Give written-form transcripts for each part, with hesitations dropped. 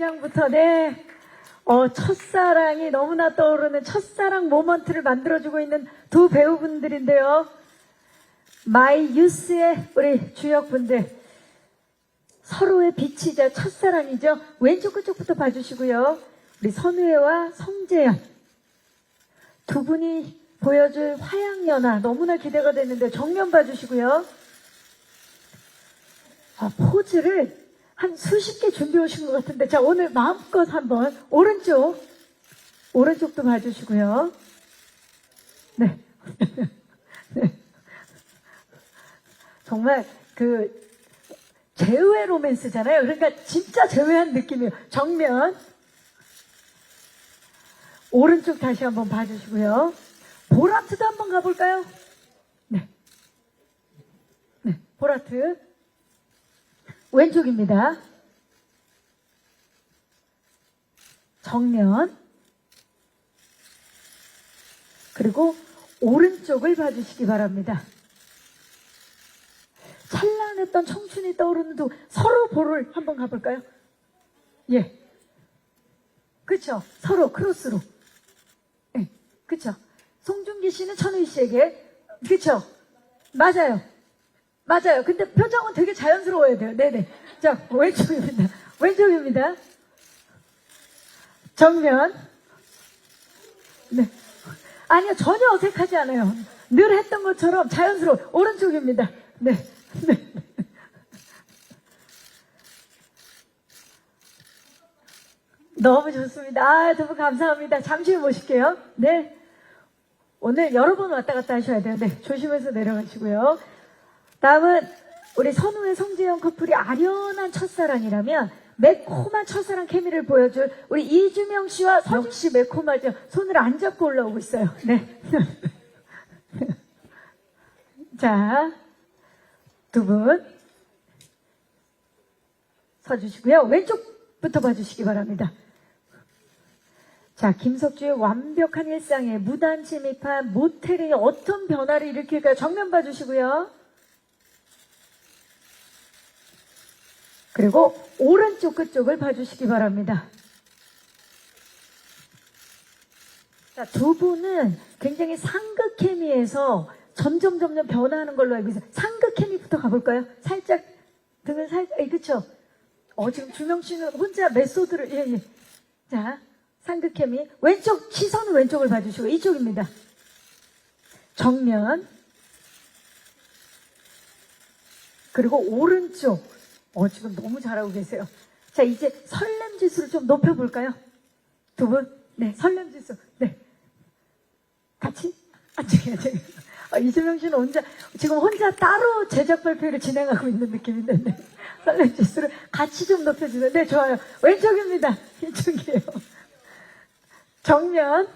등장부터, 네. 첫사랑이 너무나 떠오르는 첫사랑 모먼트를 만들어주고 있는 두 배우분들인데요. 마이 유스의 우리 주역분들. 서로의 빛이자 첫사랑이죠. 왼쪽 끝쪽부터 봐주시고요. 우리 선우혜와 성재현. 두 분이 보여줄 화양연화 너무나 기대가 됐는데 정면 봐주시고요. 포즈를 한 수십 개 준비해 오신 것 같은데, 자, 오늘 마음껏 한번 오른쪽도 봐주시고요. 네. 네. 정말 제외 로맨스잖아요. 그러니까 진짜 제외한 느낌이에요. 정면. 오른쪽 다시 한번 봐주시고요. 보라트도 한번 가볼까요? 네. 네. 보라트. 왼쪽입니다. 정면. 그리고 오른쪽을 봐주시기 바랍니다. 찬란했던 청춘이 떠오르는 두 서로 볼을 한번 가볼까요? 예. 그쵸? 서로 크로스로. 예. 그쵸? 송중기 씨는 천우희 씨에게. 그쵸? 맞아요. 맞아요. 근데 표정은 되게 자연스러워야 돼요. 네네. 자, 왼쪽입니다. 왼쪽입니다. 정면. 네. 아니요, 전혀 어색하지 않아요. 늘 했던 것처럼 자연스러워. 오른쪽입니다. 네. 네. 너무 좋습니다. 두 분 감사합니다. 잠시 후에 모실게요. 네. 오늘 여러 번 왔다 갔다 하셔야 돼요. 네. 조심해서 내려가시고요. 다음은 우리 선우의 성재현 커플이 아련한 첫사랑이라면 매콤한 첫사랑 케미를 보여줄 우리 이주명 씨와 서준 씨 매콤하죠. 손을 안 잡고 올라오고 있어요. 네. 자, 두 분 서주시고요. 왼쪽부터 봐주시기 바랍니다. 자, 김석주의 완벽한 일상에 무단 침입한 모텔이 어떤 변화를 일으킬까요? 정면 봐주시고요. 그리고 오른쪽 끝쪽을 봐주시기 바랍니다. 자, 두 분은 굉장히 상극 케미에서 점점 변화하는 걸로 알고 있어요. 상극 케미부터 가볼까요? 살짝 등을 살짝, 그쵸? 지금 주명 씨는 혼자 메소드를, 예. 자, 상극 케미. 왼쪽, 시선은 왼쪽을 봐주시고, 이쪽입니다. 정면. 그리고 오른쪽. 지금 너무 잘하고 계세요. 자, 이제 설렘 지수를 좀 높여볼까요? 두 분? 네, 설렘 지수. 네. 같이? 이재명 씨는 지금 혼자 따로 제작 발표를 진행하고 있는 느낌인데, 네. 설렘 지수를 같이 좀 높여주세요. 네, 좋아요. 왼쪽입니다. 이쪽이에요. 정면.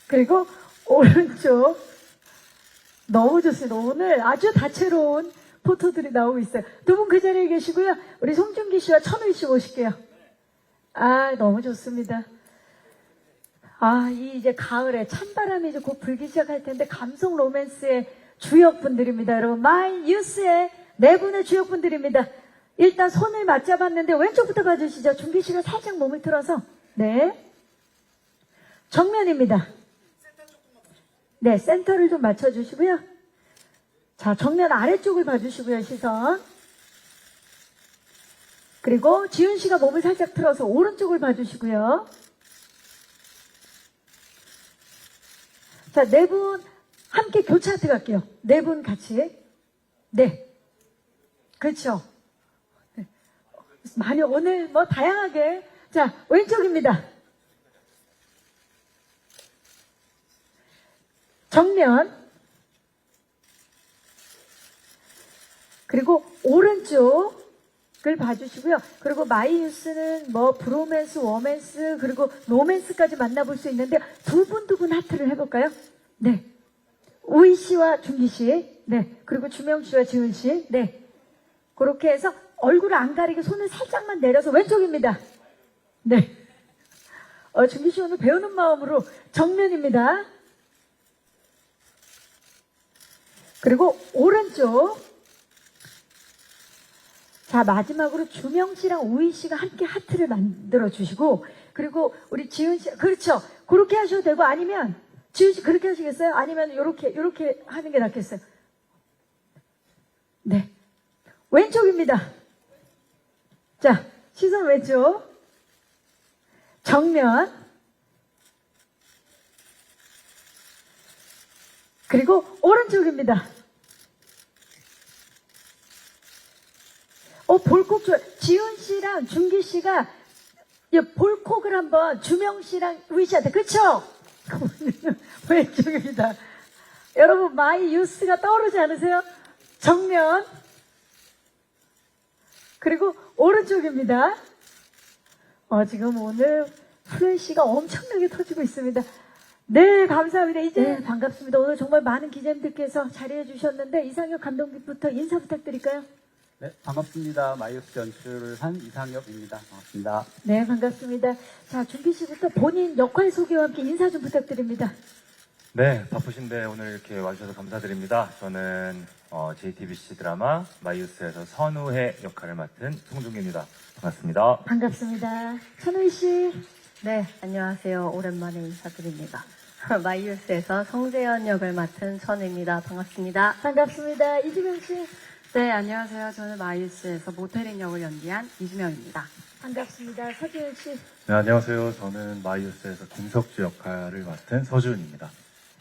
그리고 오른쪽. 너무 좋습니다. 오늘 아주 다채로운 포토들이 나오고 있어요. 두 분 그 자리에 계시고요. 우리 송중기 씨와 천우희 씨 모실게요. 너무 좋습니다. 이제 가을에 찬바람이 이제 곧 불기 시작할 텐데 감성 로맨스의 주역분들입니다. 여러분, 마이 유스의 네 분의 주역분들입니다. 일단 손을 맞잡았는데 왼쪽부터 봐주시죠. 중기 씨가 살짝 몸을 틀어서. 네. 정면입니다. 네, 센터를 좀 맞춰주시고요. 자, 정면 아래쪽을 봐주시고요, 시선. 그리고 지훈 씨가 몸을 살짝 틀어서 오른쪽을 봐주시고요. 자, 네 분 함께 교차 하트 갈게요. 네 분 같이. 네. 그렇죠. 네. 많이 오늘 다양하게. 자, 왼쪽입니다. 정면. 그리고 오른쪽을 봐주시고요. 그리고 마이유스는 브로맨스, 워맨스, 그리고 로맨스까지 만나볼 수 있는데 두 분 하트를 해볼까요? 네. 우희 씨와 중기 씨. 네. 그리고 주명 씨와 지훈 씨. 네. 그렇게 해서 얼굴을 안 가리게 손을 살짝만 내려서 왼쪽입니다. 네. 중기 씨 오늘 배우는 마음으로 정면입니다. 그리고 오른쪽. 자, 마지막으로 주명 씨랑 우희 씨가 함께 하트를 만들어 주시고, 그리고 우리 지은 씨, 그렇죠. 그렇게 하셔도 되고, 아니면, 지은 씨 그렇게 하시겠어요? 아니면 요렇게 하는 게 낫겠어요? 네. 왼쪽입니다. 자, 시선 왼쪽. 정면. 그리고 오른쪽입니다. 볼콕 좋아요. 지훈 씨랑 준기 씨가 볼콕을 한번 주명 씨랑 우희 씨한테, 그쵸? 왼쪽입니다. 여러분, 마이 유스가 떠오르지 않으세요? 정면. 그리고 오른쪽입니다. 지금 오늘 플래시가 엄청나게 터지고 있습니다. 네, 감사합니다. 이제 반갑습니다. 오늘 정말 많은 기자님들께서 자리해 주셨는데 이상혁 감독님부터 인사 부탁드릴까요? 네, 반갑습니다. 마이유스 연출을 한 이상엽입니다. 반갑습니다. 네, 반갑습니다. 자, 준기 씨부터 본인 역할 소개와 함께 인사 좀 부탁드립니다. 네, 바쁘신데 오늘 이렇게 와주셔서 감사드립니다. 저는 JTBC 드라마 마이유스에서 선우의 역할을 맡은 송중기입니다. 반갑습니다. 반갑습니다. 천우희 씨. 네, 안녕하세요. 오랜만에 인사드립니다. 마이유스에서 성재현 역을 맡은 선우입니다. 반갑습니다. 반갑습니다. 이주명 씨. 네, 안녕하세요. 저는 마이유스에서 모태린 역을 연기한 이주명입니다. 반갑습니다. 서지은 씨. 네, 안녕하세요. 저는 마이유스에서 김석주 역할을 맡은 서주은입니다.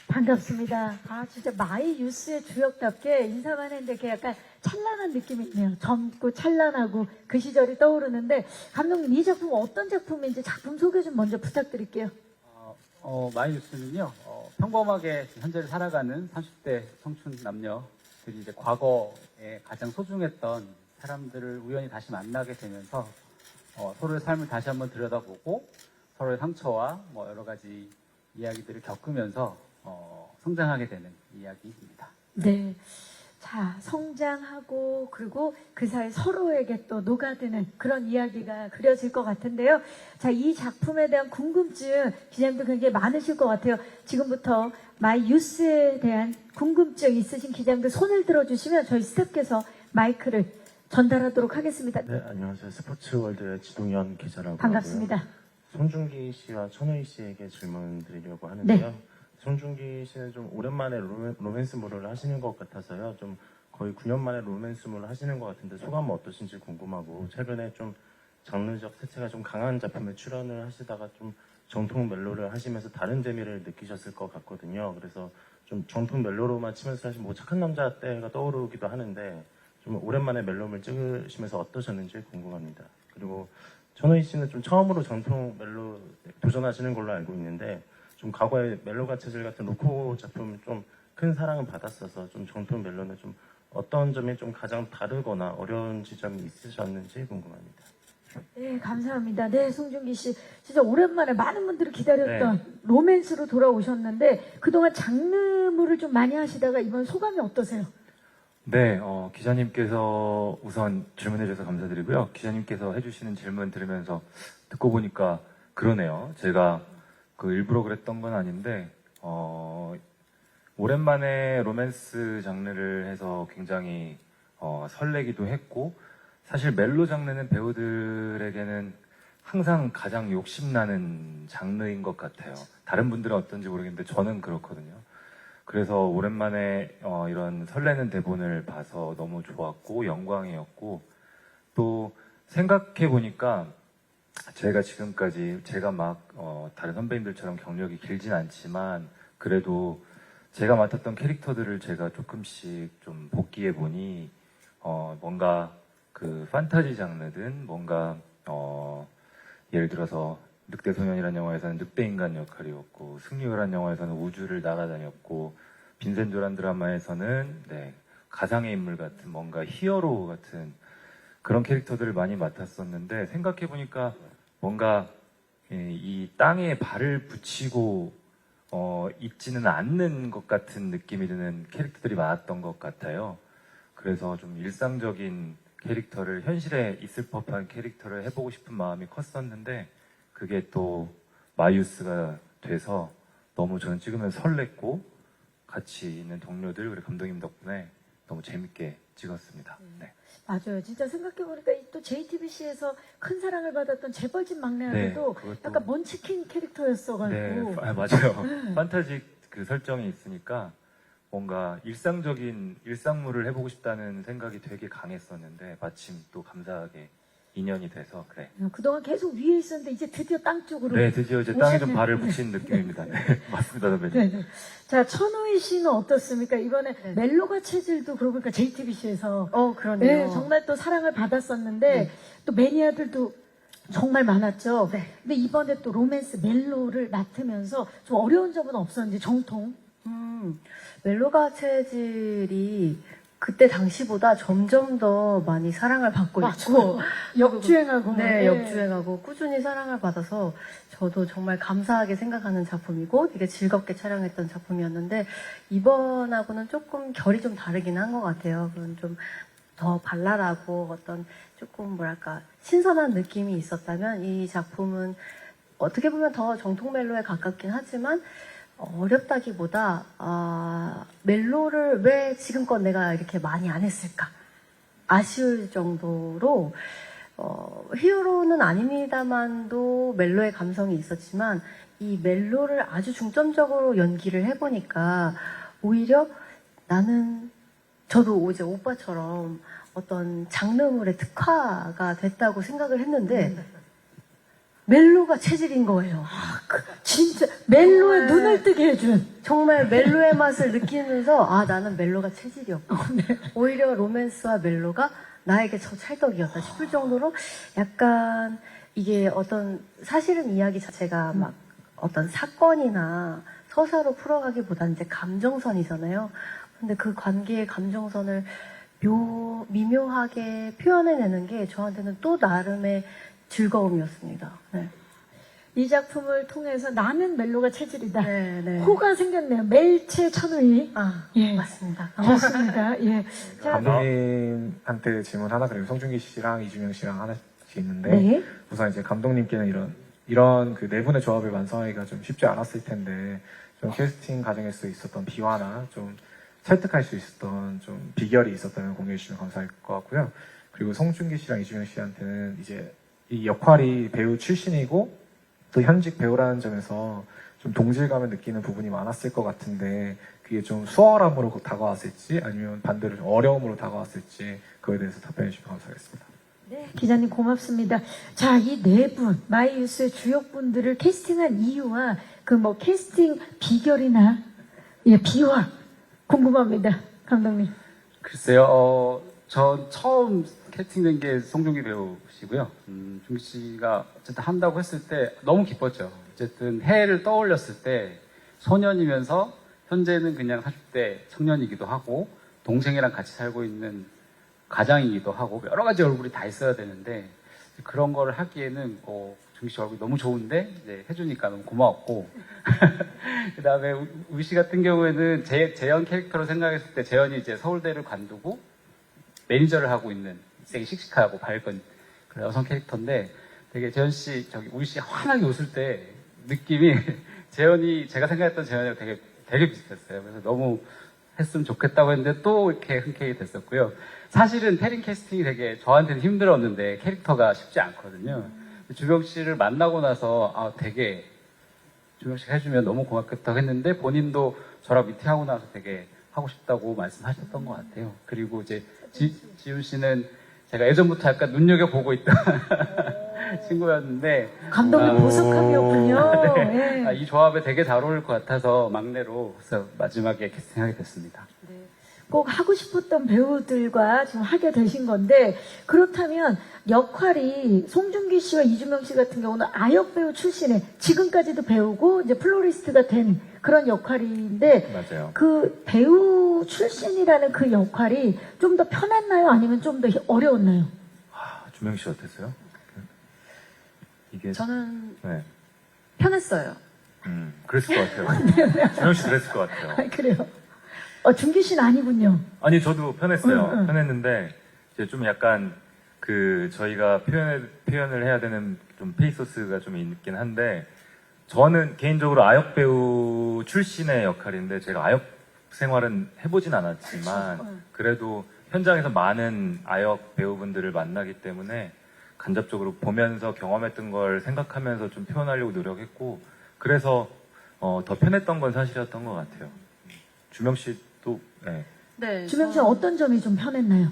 반갑습니다. 진짜 마이유스의 주역답게 인사만 했는데 이렇게 약간 찬란한 느낌이 있네요. 젊고 찬란하고 그 시절이 떠오르는데, 감독님 이 작품 어떤 작품인지 작품 소개 좀 먼저 부탁드릴게요. 마이유스는요, 평범하게 현재를 살아가는 30대 청춘 남녀들이 이제 과거에 가장 소중했던 사람들을 우연히 다시 만나게 되면서 서로의 삶을 다시 한번 들여다보고 서로의 상처와 여러 가지 이야기들을 겪으면서 성장하게 되는 이야기입니다. 네. 자, 성장하고 그리고 그 사이 서로에게 또 녹아드는 그런 이야기가 그려질 것 같은데요. 자, 이 작품에 대한 궁금증 기자님도 굉장히 많으실 것 같아요. 지금부터 마이유스에 대한 궁금증 있으신 기자님들 손을 들어주시면 저희 스태프께서 마이크를 전달하도록 하겠습니다. 네, 안녕하세요. 스포츠월드의 지동현 기자라고 반갑습니다. 하고요. 손준기 씨와 천우희 씨에게 질문 드리려고 하는데요. 네. 손준기 씨는 좀 오랜만에 로맨스물을 하시는 것 같아서요. 좀 거의 9년 만에 로맨스물을 하시는 것 같은데 소감은 어떠신지 궁금하고, 최근에 좀 장르적 세체가 좀 강한 작품에 출연을 하시다가 좀 정통 멜로를 하시면서 다른 재미를 느끼셨을 것 같거든요. 그래서 좀 정통 멜로로만 치면서 사실 착한 남자 때가 떠오르기도 하는데, 좀 오랜만에 멜로를 찍으시면서 어떠셨는지 궁금합니다. 그리고 천우희 씨는 좀 처음으로 정통 멜로 도전하시는 걸로 알고 있는데, 좀 과거에 멜로가 체질 같은 로코 작품 좀 큰 사랑을 받았어서 좀 정통 멜로는 좀 어떤 점이 좀 가장 다르거나 어려운 지점이 있으셨는지 궁금합니다. 네, 감사합니다. 네, 송중기 씨. 진짜 오랜만에 많은 분들이 기다렸던 로맨스로 돌아오셨는데, 그동안 장르물을 좀 많이 하시다가 이번 소감이 어떠세요? 네, 기자님께서 우선 질문해 주셔서 감사드리고요. 기자님께서 해주시는 질문 들으면서 듣고 보니까 그러네요. 제가 일부러 그랬던 건 아닌데, 오랜만에 로맨스 장르를 해서 굉장히 설레기도 했고, 사실 멜로 장르는 배우들에게는 항상 가장 욕심나는 장르인 것 같아요. 다른 분들은 어떤지 모르겠는데 저는 그렇거든요. 그래서 오랜만에 이런 설레는 대본을 봐서 너무 좋았고 영광이었고, 또 생각해 보니까 제가 지금까지 막 다른 선배님들처럼 경력이 길진 않지만 그래도 제가 맡았던 캐릭터들을 제가 조금씩 좀 복기해 보니 뭔가 그 판타지 장르든 뭔가 예를 들어서 늑대소년이라는 영화에서는 늑대인간 역할이었고, 승리호라는 영화에서는 우주를 날아다녔고, 빈센조란 드라마에서는 가상의 인물 같은 뭔가 히어로 같은 그런 캐릭터들을 많이 맡았었는데, 생각해보니까 뭔가 이 땅에 발을 붙이고 있지는 않는 것 같은 느낌이 드는 캐릭터들이 많았던 것 같아요. 그래서 좀 일상적인 캐릭터를, 현실에 있을 법한 캐릭터를 해보고 싶은 마음이 컸었는데, 그게 또 마이유스가 돼서 너무 저는 찍으면서 설렜고, 같이 있는 동료들, 그리고 감독님 덕분에 너무 재밌게 찍었습니다. 네. 맞아요. 진짜 생각해보니까 이 또 JTBC에서 큰 사랑을 받았던 재벌집 막내 아들도 그것도- 약간 먼치킨 캐릭터였어가지고. 네, 맞아요. 판타지 그 설정이 있으니까 뭔가 일상적인 일상물을 해보고 싶다는 생각이 되게 강했었는데 마침 또 감사하게 인연이 돼서 그래. 그동안 계속 위에 있었는데 이제 드디어 땅 쪽으로. 네, 드디어 이제 땅에 좀 오셨네요. 발을 붙인 느낌입니다. 네, 맞습니다, 선배님. 네네. 자, 천우희 씨는 어떻습니까? 이번에 네. 멜로가 체질도 그러고 보니까 JTBC에서 그러네요. 네, 정말 또 사랑을 받았었는데 네. 또 매니아들도 정말 많았죠. 네. 근데 이번에 또 로맨스 멜로를 맡으면서 좀 어려운 점은 없었는지 정통. 멜로가 체질이 그때 당시보다 점점 더 많이 사랑을 받고 있고 역주행하고. 네, 예. 역주행하고 꾸준히 사랑을 받아서 저도 정말 감사하게 생각하는 작품이고 되게 즐겁게 촬영했던 작품이었는데 이번하고는 조금 결이 좀 다르긴 한 것 같아요. 그건 좀 더 발랄하고 어떤 조금 뭐랄까 신선한 느낌이 있었다면 이 작품은 어떻게 보면 더 정통 멜로에 가깝긴 하지만 어렵다기보다 멜로를 왜 지금껏 내가 이렇게 많이 안 했을까 아쉬울 정도로 히어로는 아닙니다만도 멜로의 감성이 있었지만 이 멜로를 아주 중점적으로 연기를 해보니까 오히려 나는 저도 이제 오빠처럼 어떤 장르물의 특화가 됐다고 생각을 했는데 멜로가 체질인 거예요. 진짜 멜로에 정말- 눈을 뜨게 해준. 정말 멜로의 맛을 느끼면서 나는 멜로가 체질이었고 오히려 로맨스와 멜로가 나에게 저 찰떡이었다 싶을 정도로 약간 이게 어떤 사실은 이야기 자체가 막 어떤 사건이나 서사로 풀어가기보다는 이제 감정선이잖아요. 근데 그 관계의 감정선을 미묘하게 표현해내는 게 저한테는 또 나름의 즐거움이었습니다. 네. 이 작품을 통해서 나는 멜로가 체질이다. 네. 호가 생겼네요. 멜체 천우희. 예. 맞습니다. 좋습니다. 예. 자, 감독님한테 질문 하나 그리고 송중기 씨랑 이주명 씨랑 하나씩 있는데 네. 우선 이제 감독님께는 이런 그 네 분의 조합을 완성하기가 좀 쉽지 않았을 텐데 좀 캐스팅 과정에서 있었던 비화나 좀 설득할 수 있었던 좀 비결이 있었다면 공유해 주시면 감사할 것 같고요. 그리고 송중기 씨랑 이주명 씨한테는 이제 이 역할이 배우 출신이고 또 현직 배우라는 점에서 좀 동질감을 느끼는 부분이 많았을 것 같은데 그게 좀 수월함으로 다가왔을지 아니면 반대로 좀 어려움으로 다가왔을지 그거에 대해서 답변해 주시면 감사하겠습니다. 네, 기자님 고맙습니다. 자, 이 네 분, 마이유스의 주역분들을 캐스팅한 이유와 그 뭐 캐스팅 비결이나 비화 궁금합니다. 감독님. 글쎄요, 전 처음 캐스팅된 게 송중기 배우시고요. 중기 씨가 어쨌든 한다고 했을 때 너무 기뻤죠. 어쨌든 해를 떠올렸을 때 소년이면서 현재는 그냥 40대 청년이기도 하고 동생이랑 같이 살고 있는 가장이기도 하고 여러 가지 얼굴이 다 있어야 되는데 그런 거를 하기에는 중기 씨 얼굴이 너무 좋은데 이제 해주니까 너무 고마웠고 그 다음에 우희 씨 같은 경우에는 재현 캐릭터로 생각했을 때 재현이 이제 서울대를 관두고 매니저를 하고 있는 되게 씩씩하고 밝은 그런 여성 캐릭터인데 되게 재현 씨, 우희 씨 환하게 웃을 때 느낌이 재현이 제가 생각했던 재현이랑 되게 비슷했어요. 그래서 너무 했으면 좋겠다고 했는데 또 이렇게 흔쾌히 됐었고요. 사실은 패링 캐스팅이 되게 저한테는 힘들었는데 캐릭터가 쉽지 않거든요. 주명 씨를 만나고 나서 되게 주명 씨가 해주면 너무 고맙겠다고 했는데 본인도 저랑 미팅하고 나서 되게 하고 싶다고 말씀하셨던 것 같아요. 그리고 이제 지훈 씨는 제가 예전부터 약간 눈여겨보고 있던 친구였는데 감독님 보석함이었군요. 네. 예. 이 조합에 되게 잘 어울릴 것 같아서 막내로 그래서 마지막에 캐스팅하게 됐습니다. 꼭 하고 싶었던 배우들과 지금 하게 되신 건데 그렇다면 역할이 송중기 씨와 이주명 씨 같은 경우는 아역 배우 출신에 지금까지도 배우고 이제 플로리스트가 된 그런 역할인데 맞아요. 그 배우 출신이라는 그 역할이 좀 더 편했나요? 아니면 좀 더 어려웠나요? 주명 씨 어땠어요? 이게 저는 네, 편했어요. 그랬을 것 같아요. 주명 씨 그랬을 것 같아요. 그래요. 중기 씨는 아니군요. 아니 저도 편했어요. 응. 편했는데 이제 좀 약간 저희가 표현을 해야 되는 좀 페이소스가 좀 있긴 한데 저는 개인적으로 아역 배우 출신의 역할인데 제가 아역 생활은 해보진 않았지만 그래도 현장에서 많은 아역 배우분들을 만나기 때문에 간접적으로 보면서 경험했던 걸 생각하면서 좀 표현하려고 노력했고, 그래서 더 편했던 건 사실이었던 것 같아요. 주명 씨도 네. 네. 주명 씨 저는 어떤 점이 좀 편했나요?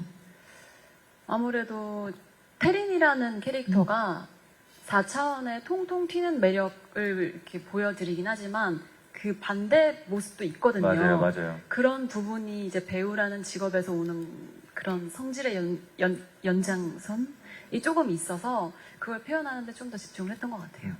아무래도 태린이라는 캐릭터가 4차원의 통통 튀는 매력을 이렇게 보여드리긴 하지만 그 반대 모습도 있거든요. 맞아요. 그런 부분이 이제 배우라는 직업에서 오는 그런 성질의 연장선이 조금 있어서 그걸 표현하는데 좀 더 집중을 했던 것 같아요.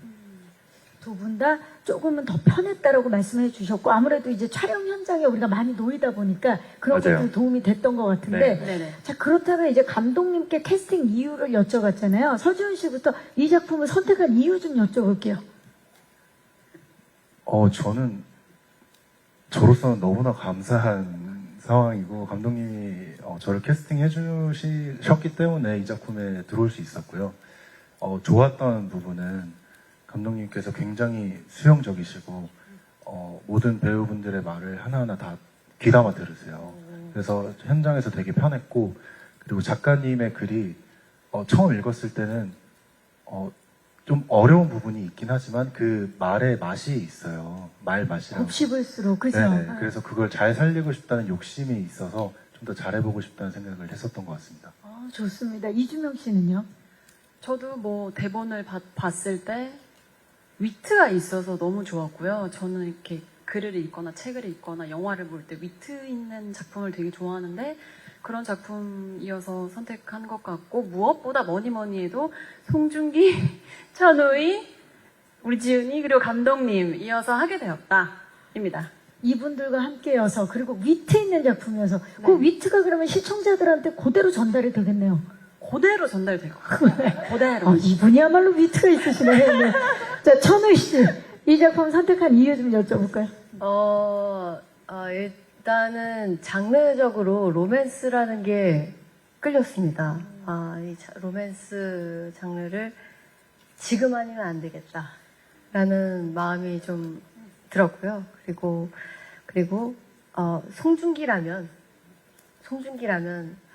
두 분 다 조금은 더 편했다라고 말씀해 주셨고, 아무래도 이제 촬영 현장에 우리가 많이 놓이다 보니까 그런 맞아요. 것들이 도움이 됐던 것 같은데, 네네. 자, 그렇다면 이제 감독님께 캐스팅 이유를 여쭤봤잖아요. 서지훈 씨부터 이 작품을 선택한 이유 좀 여쭤볼게요. 저는 저로서는 너무나 감사한 상황이고, 감독님이 저를 캐스팅해 주셨기 때문에 이 작품에 들어올 수 있었고요. 좋았던 부분은 감독님께서 굉장히 수용적이시고, 모든 배우분들의 말을 하나하나 다 귀담아 들으세요. 그래서 현장에서 되게 편했고, 그리고 작가님의 글이 처음 읽었을 때는 좀 어려운 부분이 있긴 하지만 그 말의 맛이 있어요. 말 맛이라고. 곱씹을수록, 그죠? 네네. 그래서 그걸 잘 살리고 싶다는 욕심이 있어서 좀 더 잘해보고 싶다는 생각을 했었던 것 같습니다. 좋습니다. 이주명 씨는요? 저도 뭐 대본을 봤을 때 위트가 있어서 너무 좋았고요. 저는 이렇게 글을 읽거나 책을 읽거나 영화를 볼 때 위트 있는 작품을 되게 좋아하는데 그런 작품이어서 선택한 것 같고, 무엇보다 뭐니 해도 송중기, 천우희, 우리 지은이 그리고 감독님 이어서 하게 되었다입니다. 이분들과 함께여서, 그리고 위트 있는 작품이어서, 그 위트가 그러면 시청자들한테 그대로 전달이 되겠네요. 그대로 전달이 될 것 같아요. 그대로. 이분이야말로 위트가 있으시네. 네. 자, 천우희 씨, 이 작품 선택한 이유 좀 여쭤볼까요? 일단은 장르적으로 로맨스라는 게 끌렸습니다. 이 로맨스 장르를 지금 아니면 안 되겠다라는 마음이 좀 들었고요. 그리고 송중기라면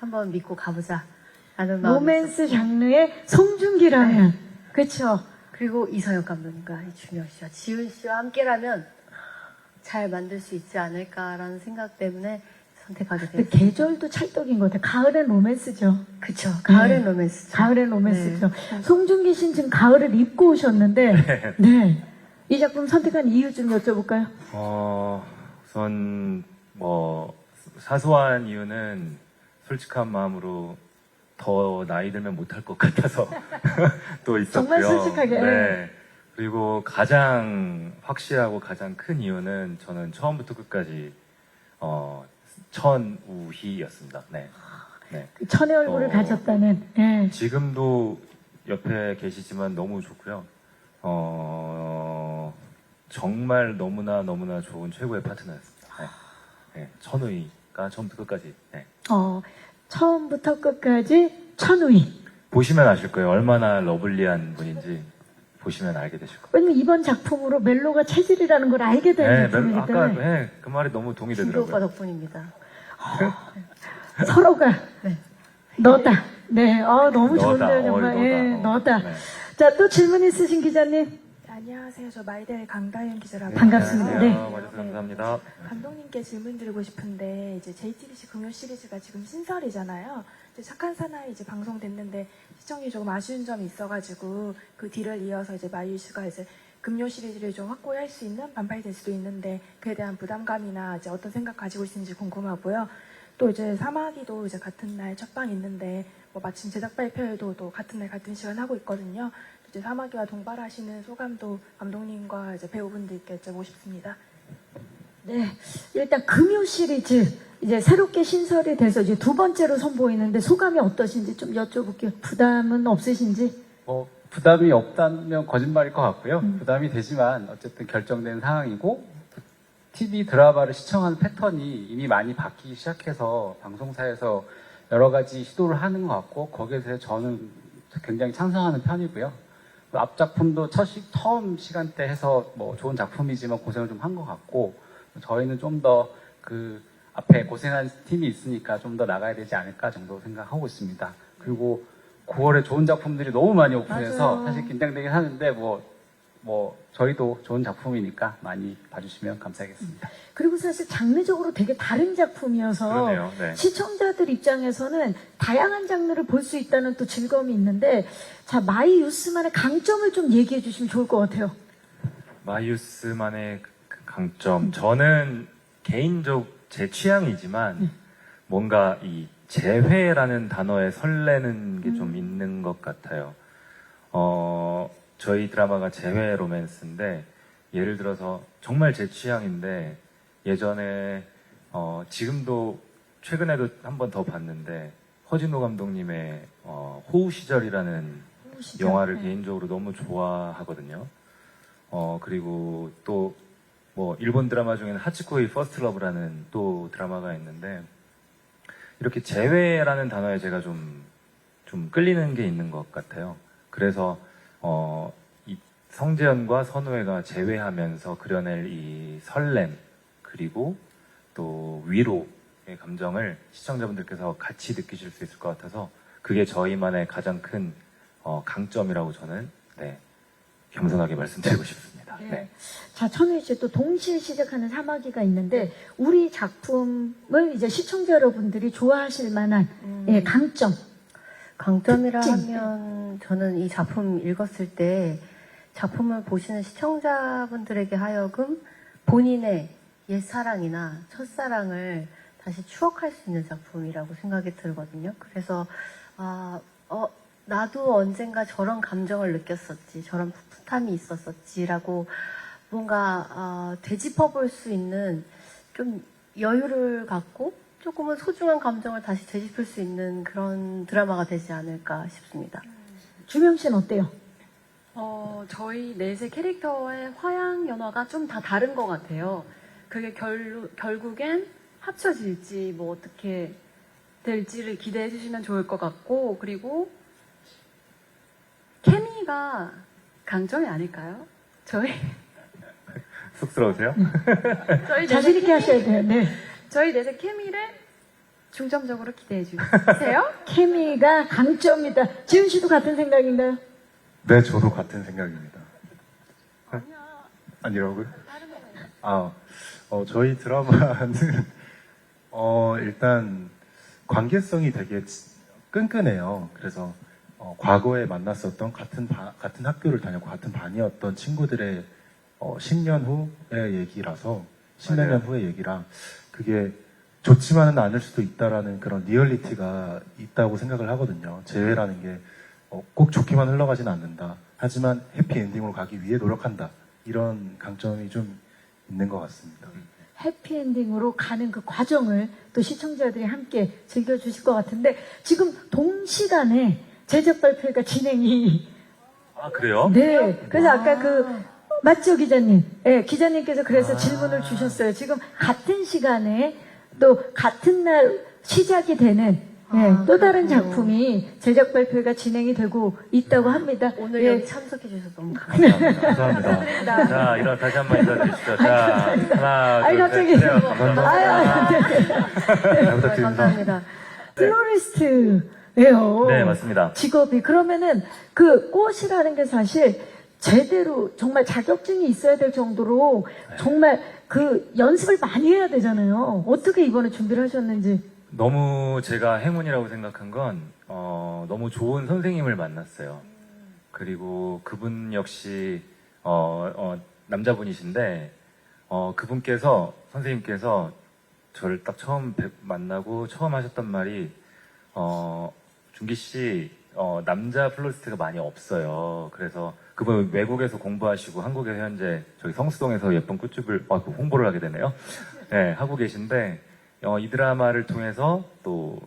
한번 믿고 가보자라는 마음. 로맨스 장르의 송중기라면. 그쵸? 그리고 이성혁 감독님과 이주명 씨와 지훈 씨와 함께라면 잘 만들 수 있지 않을까라는 생각 때문에 선택하게 근데 됐어요. 계절도 찰떡인 것 같아요. 가을엔 로맨스죠. 그쵸. 가을엔 네. 로맨스죠. 가을엔 로맨스죠. 송중기 씨는 지금 가을을 입고 오셨는데, 네. 이 작품 선택한 이유 좀 여쭤볼까요? 우선 뭐 사소한 이유는 솔직한 마음으로 더 나이 들면 못할 것 같아서 또 있었고요. 정말 솔직하게. 네. 그리고 가장 확실하고 가장 큰 이유는 저는 처음부터 끝까지 천우희였습니다. 네. 그 천의 얼굴을 가졌다는. 네. 지금도 옆에 계시지만 너무 좋고요. 정말 너무나 좋은 최고의 파트너였습니다. 네. 네. 천우희가 처음부터 끝까지. 네. 처음부터 끝까지 천우희. 보시면 아실 거예요. 얼마나 러블리한 분인지 보시면 알게 되실 거예요. 왜냐면 이번 작품으로 멜로가 체질이라는 걸 알게 된 작품이기 아까 때문에 그 말이 너무 준규 오빠 동의되더라고요. 덕분입니다. 서로가 네. 너다. 네, 너무 너다. 좋은데요, 정말. 너다. 예, 너다. 네. 자, 또 질문 있으신 기자님? 안녕하세요. 저 마이델 강다윤 기자라고 반갑습니다. 하고요. 네. 와주셔서 감사합니다. 감독님께 질문 드리고 싶은데 이제 JTBC 금요 시리즈가 지금 신설이잖아요. 이제 착한 사나이 이제 방송됐는데 시청이 조금 아쉬운 점이 있어가지고 그 뒤를 이어서 이제 마이유씨가 이제 금요 시리즈를 좀 확고할 수 있는 반팔이 될 수도 있는데 그에 대한 부담감이나 이제 어떤 생각 가지고 있는지 궁금하고요. 또 이제 사마귀도 이제 같은 날 첫방 있는데 뭐 마침 제작 발표회도 또 같은 날 같은 시간 하고 있거든요. 이제 사마귀와 동발하시는 소감도 감독님과 이제 배우분들께 여쭤보고 싶습니다. 네. 일단 금요 시리즈 이제 새롭게 신설이 돼서 이제 두 번째로 선보이는데 소감이 어떠신지 좀 여쭤볼게요. 부담은 없으신지? 부담이 없다면 거짓말일 것 같고요. 부담이 되지만 어쨌든 결정된 상황이고, TV 드라마를 시청하는 패턴이 이미 많이 바뀌기 시작해서 방송사에서 여러 가지 시도를 하는 것 같고, 거기에 대해서 저는 굉장히 찬성하는 편이고요. 앞 작품도 처음 시간대 해서 뭐 좋은 작품이지만 고생을 좀 한 것 같고, 저희는 좀 더 앞에 고생한 팀이 있으니까 좀 더 나가야 되지 않을까 정도 생각하고 있습니다. 그리고 9월에 좋은 작품들이 너무 많이 오픈해서 맞아요. 사실 긴장되긴 하는데 뭐 저희도 좋은 작품이니까 많이 봐주시면 감사하겠습니다. 그리고 사실 장르적으로 되게 다른 작품이어서 그러네요. 네. 시청자들 입장에서는 다양한 장르를 볼 수 있다는 또 즐거움이 있는데, 자, 마이 유스만의 강점을 좀 얘기해 주시면 좋을 것 같아요. 마이유스만의 그 강점. 저는 개인적 제 취향이지만 뭔가 이 재회라는 단어에 설레는 게 좀 있는 것 같아요. 저희 드라마가 재회 로맨스인데 예를 들어서 정말 제 취향인데 예전에 지금도 최근에도 한 번 더 봤는데 허진호 감독님의 호우 시절이라는 시절. 영화를 네. 개인적으로 너무 좋아하거든요. 그리고 또 뭐 일본 드라마 중에는 하치코이 퍼스트 러브라는 또 드라마가 있는데 이렇게 재회라는 단어에 제가 좀 끌리는 게 있는 것 같아요. 그래서 이 성재현과 선우회가 재회하면서 그려낼 이 설렘 그리고 또 위로의 감정을 시청자분들께서 같이 느끼실 수 있을 것 같아서 그게 저희만의 가장 큰 강점이라고 저는 겸손하게 말씀드리고 싶습니다. 네. 자, 천우희 씨 또 동시에 시작하는 사마귀가 있는데 우리 작품을 이제 시청자 여러분들이 좋아하실 만한 강점. 강점이라 특징. 하면 저는 이 작품 읽었을 때 작품을 보시는 시청자분들에게 하여금 본인의 옛사랑이나 첫사랑을 다시 추억할 수 있는 작품이라고 생각이 들거든요. 그래서 나도 언젠가 저런 감정을 느꼈었지, 저런 풋풋함이 있었었지라고 뭔가 되짚어 볼 수 있는 좀 여유를 갖고 조금은 소중한 감정을 다시 되짚을 수 있는 그런 드라마가 되지 않을까 싶습니다. 주명 씨는 어때요? 저희 넷의 캐릭터의 화양 연화가 좀 다 다른 것 같아요. 그게 결국엔 합쳐질지 뭐 어떻게 될지를 기대해 주시면 좋을 것 같고, 그리고 케미가 강점이 아닐까요? 저희 쑥스러우세요? 자신 있게 하셔야 돼요. 네. 저희 넷의 케미를 중점적으로 기대해 주세요. 케미가 강점이다. 지훈 씨도 같은 생각인가요? 네, 저도 같은 생각입니다. 아니라고요? 저희 드라마는 일단 관계성이 되게 끈끈해요. 그래서 과거에 만났었던 같은 학교를 다녔고 같은 반이었던 친구들의 10년 후의 얘기라서 10몇 년 후의 얘기라 그게 좋지만은 않을 수도 있다라는 그런 리얼리티가 있다고 생각을 하거든요. 재회라는 게 꼭 좋게만 흘러가지는 않는다. 하지만 해피엔딩으로 가기 위해 노력한다. 이런 강점이 좀 있는 것 같습니다. 해피엔딩으로 가는 그 과정을 또 시청자들이 함께 즐겨주실 것 같은데 지금 동시간에 제작 발표가 진행이 그래요? 네. 그래서 아까 맞죠, 기자님? 네, 기자님께서 그래서 질문을 주셨어요. 지금 같은 시간에 또 같은 날 시작이 되는 또 다른 작품이 제작 발표가 진행이 되고 있다고 합니다. 오늘 예. 여기 참석해 주셔서 너무 감사합니다. 감사합니다. 자, 다시 한번 인사드리시죠. 자, 하나, 아이, 둘, 갑자기. 셋. 감사합니다. 잘 부탁드립니다. 감사합니다. 플로리스트예요. 네, 맞습니다. 직업이. 그러면은 그 꽃이라는 게 사실 제대로 정말 자격증이 있어야 될 정도로 정말 그 연습을 많이 해야 되잖아요. 어떻게 이번에 준비를 하셨는지. 너무 제가 행운이라고 생각한 건 너무 좋은 선생님을 만났어요. 그리고 그분 역시 남자분이신데 선생님께서 저를 딱 처음 만나고 처음 하셨던 말이 준기 씨 남자 플로리스트가 많이 없어요. 그래서 그분 외국에서 공부하시고 한국에서 현재 저희 성수동에서 예쁜 꽃집을 홍보를 하게 되네요. 네, 하고 계신데 이 드라마를 통해서 또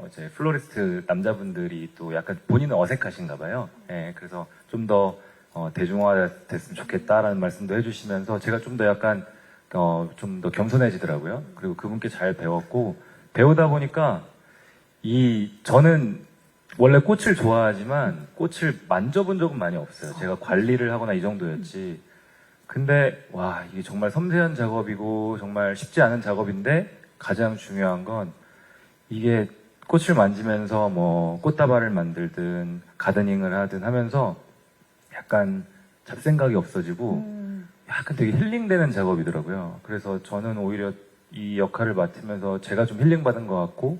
이제 플로리스트 남자분들이 또 약간 본인은 어색하신가 봐요. 네, 그래서 좀 더 대중화됐으면 좋겠다라는 말씀도 해주시면서 제가 좀 더 약간 좀 더 겸손해지더라고요. 그리고 그분께 잘 배웠고 배우다 보니까 저는 원래 꽃을 좋아하지만 꽃을 만져본 적은 많이 없어요. 제가 관리를 하거나 이 정도였지. 근데 이게 정말 섬세한 작업이고 정말 쉽지 않은 작업인데 가장 중요한 건 이게 꽃을 만지면서 뭐 꽃다발을 만들든 가드닝을 하든 하면서 약간 잡생각이 없어지고 약간 되게 힐링되는 작업이더라고요. 그래서 저는 오히려 이 역할을 맡으면서 제가 좀 힐링받은 것 같고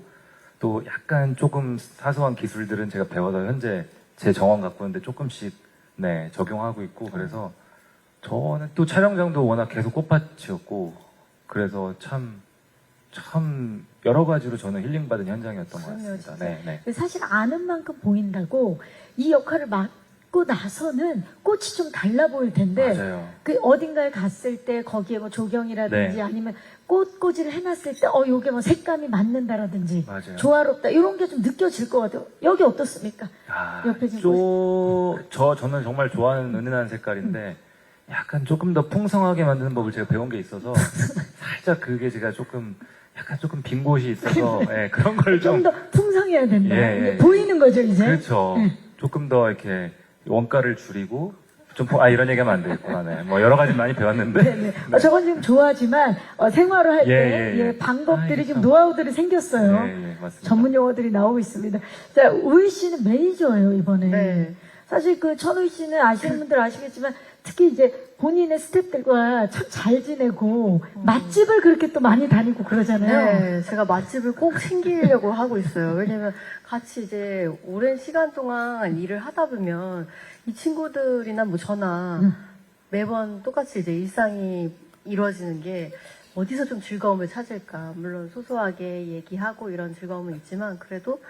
또 약간 조금 사소한 기술들은 제가 배워서 현재 제 정원 가꾸는데 조금씩 네, 적용하고 있고 그래서 저는 또 촬영장도 워낙 계속 꽃밭이었고 그래서 참 여러 가지로 저는 힐링받은 현장이었던 것 그럼요, 같습니다. 진짜. 네. 사실 아는 만큼 보인다고 이 역할을 맡고 나서는 꽃이 좀 달라 보일 텐데 맞아요. 그 어딘가에 갔을 때 거기에 뭐 조경이라든지 네. 아니면 꽃꽂이를 해놨을 때 요게 뭐 색감이 맞는다라든지 맞아요. 조화롭다 이런 게 좀 느껴질 것 같아요. 여기 어떻습니까? 아, 옆에 지금 저는 정말 좋아하는 은은한 색깔인데 약간 조금 더 풍성하게 만드는 법을 제가 배운 게 있어서 살짝 그게 제가 조금 빈 곳이 있어서 예, 그런 걸 좀 좀 더 풍성해야 된다. 예, 예. 보이는 거죠 이제. 그렇죠. 조금 더 이렇게 원가를 줄이고 이런 얘기하면 안 되겠구나. 네. 뭐 여러 가지 많이 배웠는데 네네. 저건 좀 좋아하지만 생활을 할 때 예. 방법들이 아, 지금 노하우들이 생겼어요. 예, 맞습니다. 전문 용어들이 나오고 있습니다. 자, 우희 씨는 매니저예요 이번에. 네. 사실 그 천우희 씨는 아시는 분들 아시겠지만 특히 이제 본인의 스태프들과 참 잘 지내고 맛집을 그렇게 또 많이 다니고 그러잖아요. 네, 제가 맛집을 꼭 챙기려고 하고 있어요. 왜냐면 같이 이제 오랜 시간 동안 일을 하다 보면 이 친구들이나 뭐 저나 매번 똑같이 이제 일상이 이루어지는 게 어디서 좀 즐거움을 찾을까. 물론 소소하게 얘기하고 이런 즐거움은 있지만 그래도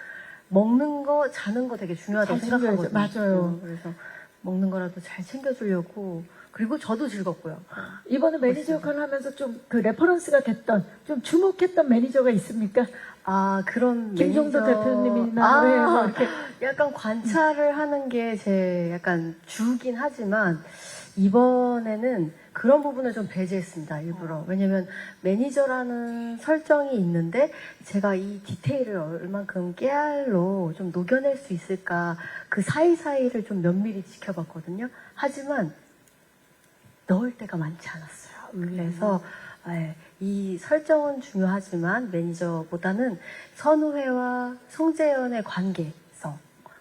먹는 거, 자는 거 되게 중요하다고 잘 챙겨야죠. 생각하거든요. 맞아요. 그래서 먹는 거라도 잘 챙겨주려고. 그리고 저도 즐겁고요. 이번에 매니저 역할을 하면서 좀 그 레퍼런스가 됐던 좀 주목했던 매니저가 있습니까? 아, 그런 김종도 매니저. 대표님이나 네, 뭐 이렇게 약간 관찰을 하는 게 제 약간 주긴 하지만 이번에는 그런 부분을 좀 배제했습니다, 일부러. 왜냐면 매니저라는 설정이 있는데 제가 이 디테일을 얼만큼 깨알로 좀 녹여낼 수 있을까 그 사이사이를 좀 면밀히 지켜봤거든요. 하지만 넣을 때가 많지 않았어요. 그래서 이 설정은 중요하지만 매니저보다는 선우회와 송재현의 관계성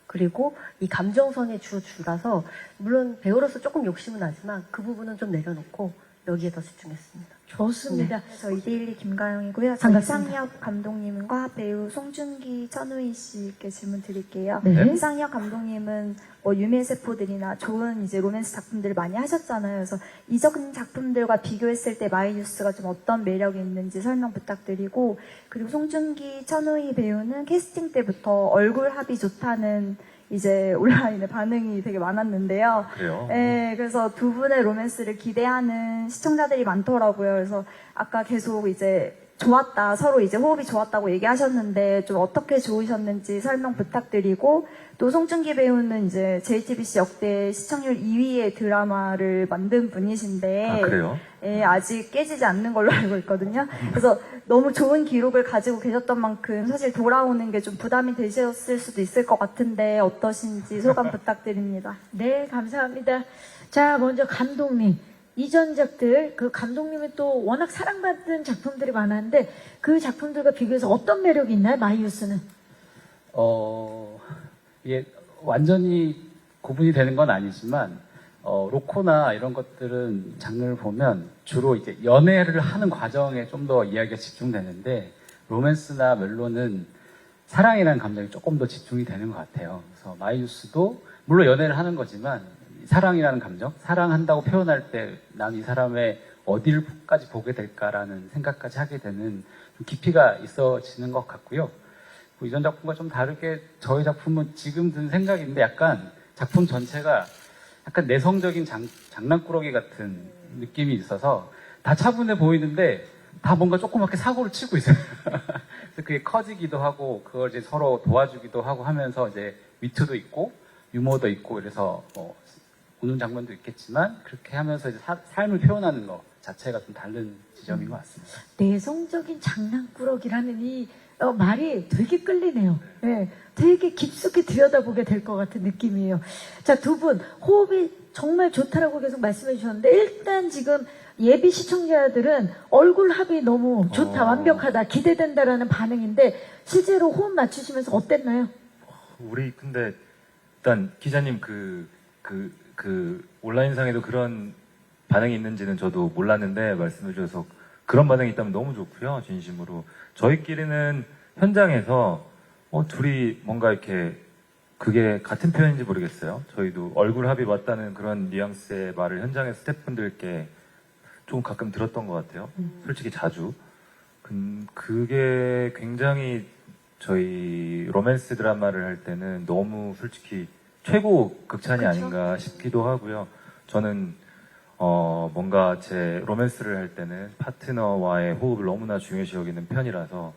그리고 이 감정선이 주라서 물론 배우로서 조금 욕심은 나지만 그 부분은 좀 내려놓고 여기에 더 집중했습니다. 좋습니다. 저 이데일리 김가영이고요. 저 반갑습니다. 이상혁 감독님과 배우 송중기, 천우희 씨께 질문 드릴게요. 네. 이상혁 감독님은 뭐 유미세포들이나 좋은 이제 로맨스 작품들을 많이 하셨잖아요. 그래서 이전 작품들과 비교했을 때 마이뉴스가 좀 어떤 매력이 있는지 설명 부탁드리고 그리고 송중기, 천우희 배우는 캐스팅 때부터 얼굴 합이 좋다는 이제 온라인에 반응이 되게 많았는데요. 그래요. 네, 그래서 두 분의 로맨스를 기대하는 시청자들이 많더라고요. 그래서 아까 계속 이제 좋았다, 서로 이제 호흡이 좋았다고 얘기하셨는데 좀 어떻게 좋으셨는지 설명 부탁드리고 또 송중기 배우는 이제 JTBC 역대 시청률 2위의 드라마를 만든 분이신데 아, 그래요? 예, 아직 깨지지 않는 걸로 알고 있거든요. 그래서 너무 좋은 기록을 가지고 계셨던 만큼 사실 돌아오는 게 좀 부담이 되셨을 수도 있을 것 같은데 어떠신지 소감 부탁드립니다. 네, 감사합니다. 자, 먼저 감독님. 이전작들, 그 감독님이 또 워낙 사랑받은 작품들이 많았는데 그 작품들과 비교해서 어떤 매력이 있나요, 마이유스는? 이게 완전히 구분이 되는 건 아니지만 로코나 이런 것들은 장르를 보면 주로 이제 연애를 하는 과정에 좀 더 이야기가 집중되는데 로맨스나 멜로는 사랑이라는 감정이 조금 더 집중이 되는 것 같아요. 그래서 마이유스도 물론 연애를 하는 거지만 사랑이라는 감정, 사랑한다고 표현할 때 난 이 사람의 어디를까지 보게 될까라는 생각까지 하게 되는 좀 깊이가 있어지는 것 같고요. 이전 작품과 좀 다르게 저희 작품은 지금 든 생각인데 약간 작품 전체가 약간 내성적인 장난꾸러기 같은 느낌이 있어서 다 차분해 보이는데 다 뭔가 조그맣게 사고를 치고 있어요. 그래서 그게 커지기도 하고 그걸 이제 서로 도와주기도 하고 하면서 이제 위트도 있고 유머도 있고 그래서 우는 장면도 있겠지만 그렇게 하면서 이제 삶을 표현하는 것 자체가 좀 다른 지점인 것 같습니다. 내성적인 장난꾸러기라는 이 말이 되게 끌리네요. 예, 되게 깊숙이 들여다보게 될 것 같은 느낌이에요. 자, 두 분 호흡이 정말 좋다라고 계속 말씀해 주셨는데 일단 지금 예비 시청자들은 얼굴 합이 너무 좋다, 완벽하다, 기대된다라는 반응인데 실제로 호흡 맞추시면서 어땠나요? 우리 근데 일단 기자님 온라인상에도 그런 반응이 있는지는 저도 몰랐는데 말씀해 주셔서 그런 반응이 있다면 너무 좋고요. 진심으로. 저희끼리는 현장에서 둘이 뭔가 이렇게 그게 같은 표현인지 모르겠어요. 저희도 얼굴 합이 맞다는 그런 뉘앙스의 말을 현장의 스태프분들께 좀 가끔 들었던 것 같아요. 솔직히 자주. 그게 굉장히 저희 로맨스 드라마를 할 때는 너무 솔직히 최고 극찬이 그쵸? 아닌가 싶기도 하고요. 저는 뭔가 제 로맨스를 할 때는 파트너와의 호흡을 너무나 중요시 여기는 편이라서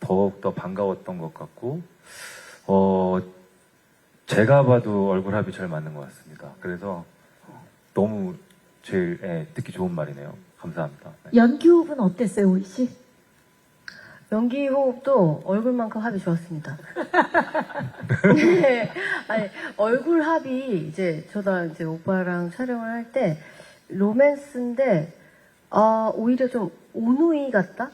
더욱더 반가웠던 것 같고 제가 봐도 얼굴 합이 잘 맞는 것 같습니다. 그래서 너무 제일 듣기 좋은 말이네요. 감사합니다. 네. 연기 호흡은 어땠어요, 오이 씨? 연기 호흡도 얼굴만큼 합이 좋았습니다. 네. 아니, 얼굴 합이 이제 저도 이제 오빠랑 촬영을 할 때 로맨스인데 오히려 좀 오누이 같다?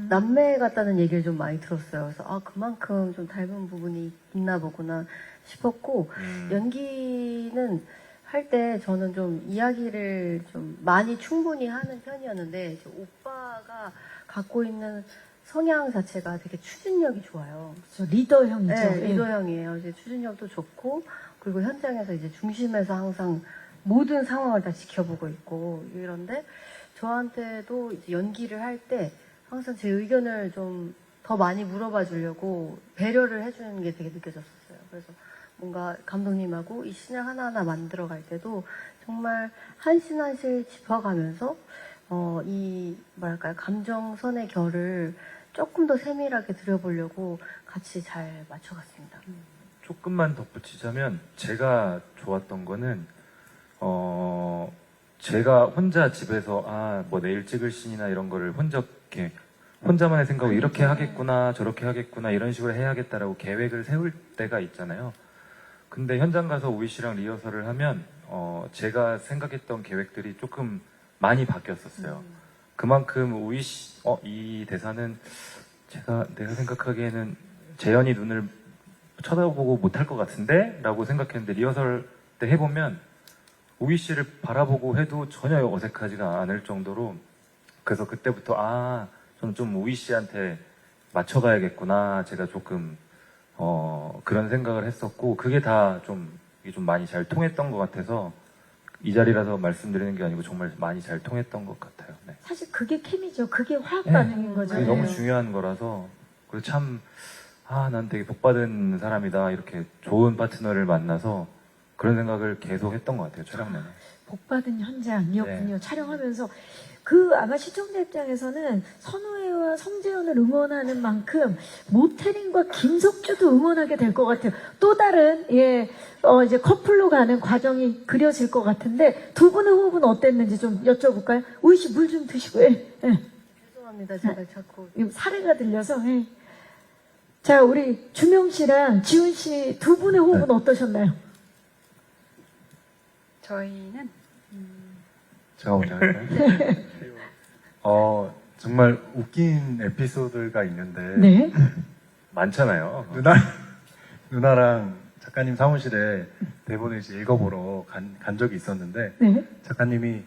남매 같다는 얘기를 좀 많이 들었어요. 그래서 그만큼 좀 닮은 부분이 있나 보구나 싶었고 연기는 할 때 저는 좀 이야기를 좀 많이 충분히 하는 편이었는데 이제 오빠가 갖고 있는 성향 자체가 되게 추진력이 좋아요. 저 리더형이죠. 네, 예. 리더형이에요. 이제 추진력도 좋고 그리고 현장에서 이제 중심에서 항상 모든 상황을 다 지켜보고 있고 이런데 저한테도 이제 연기를 할 때 항상 제 의견을 좀 더 많이 물어봐 주려고 배려를 해주는 게 되게 느껴졌었어요. 그래서 뭔가 감독님하고 이 씬을 하나하나 만들어 갈 때도 정말 한 씬 한 씬 짚어가면서 이 뭐랄까요 감정선의 결을 조금 더 세밀하게 들여보려고 같이 잘 맞춰갔습니다. 조금만 덧붙이자면 제가 좋았던 거는 제가 혼자 집에서 뭐 내일 찍을 씬이나 이런 거를 혼자만의 생각으로 이렇게 하겠구나 저렇게 하겠구나 이런 식으로 해야겠다라고 계획을 세울 때가 있잖아요. 근데 현장 가서 우희 씨랑 리허설을 하면 제가 생각했던 계획들이 조금 많이 바뀌었었어요. 그만큼 우희 씨 이 대사는 내가 생각하기에는 재현이 눈을 쳐다보고 못할 것 같은데? 라고 생각했는데 리허설 때 해보면 우희 씨를 바라보고 해도 전혀 어색하지가 않을 정도로 그래서 그때부터 저는 좀 우희 씨한테 맞춰가야겠구나 제가 조금 그런 생각을 했었고 그게 다 좀 많이 잘 통했던 것 같아서 이 자리라서 말씀드리는 게 아니고 정말 많이 잘 통했던 것 같아요. 네. 사실 그게 케미죠. 그게 화학 반응인 거죠. 그게 너무 예. 중요한 거라서 그리고 참 난 되게 복받은 사람이다 이렇게 좋은 파트너를 만나서 그런 생각을 계속 했던 것 같아요. 촬영 내내. 복받은 현장이었군요. 네. 촬영하면서 아마 시청자 입장에서는 선우회와 성재현을 응원하는 만큼 모태린과 김석주도 응원하게 될 것 같아요. 또 다른 이제 커플로 가는 과정이 그려질 것 같은데 두 분의 호흡은 어땠는지 좀 여쭤볼까요? 우희 씨 물 좀 드시고. 죄송합니다. 제가 자꾸 사례가 들려서. 자, 우리 주명 씨랑 지훈 씨 두 분의 호흡은 어떠셨나요? 저희는 제가 먼저 할까요? 정말 웃긴 에피소드가 있는데 네. 많잖아요. 누나랑 작가님 사무실에 대본을 이제 읽어보러 간 적이 있었는데 네. 작가님이